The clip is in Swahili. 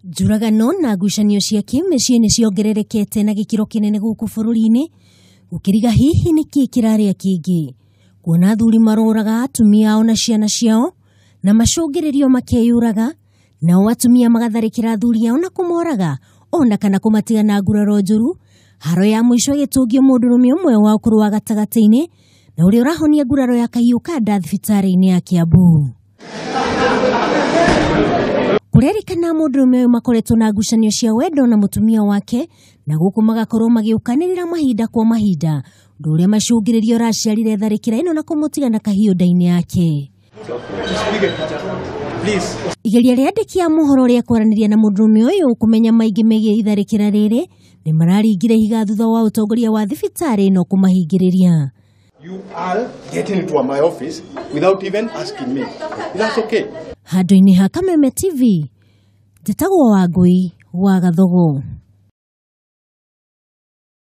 Njuragano na ngucanio cia kĩmĩciĩ nĩ ciongererekete na gĩkĩro kĩnene gũkũ bũrũri-inĩ, gũkĩriga hihi nĩkĩ kĩrarĩa kĩngĩ. Kuona athuri maroraga atumia ao na ciana ciao, na macũngĩrĩrio makeyũraga, nao atumia magatharĩkĩra athuri ao na kũmoraga, ona kana kũmatiga na nguraro njũru. Haro ya mũico ĩgĩtũngio mũndũrũme ũmwe wa ũkũrũ wa gatagatĩ-inĩ, na ũrĩa ũrahonia nguraro ya kahiũ ka nda thibitarĩ-inĩ ya Kiambu. Kurerikana mũndũrũme ũyũ makoretwo na ngucanio cia wendo na mũtumia wake, na gũkũ magakorwo magĩũkanĩrĩra mahinda kwa mahinda, ũndũ ũrĩa macũngĩrĩrio raciarire tharĩkĩra ĩno na kũmũtiga na kahiũ nda-inĩ yake. Igeria rĩandĩki a mohoro rĩa kwaranĩria na mũndũrũme ũyũ kũmenya maingĩ megiĩ itharĩkĩra rĩrĩ, nĩ mararingire higa thutha wa ũtongoria wa thibitarĩ ĩno kũmahingĩrĩria. You are getting into my office without even asking me. Is that okay? Handũ-inĩ ha Kameme TV, Njĩtagwo Wangũi wa Gathogo.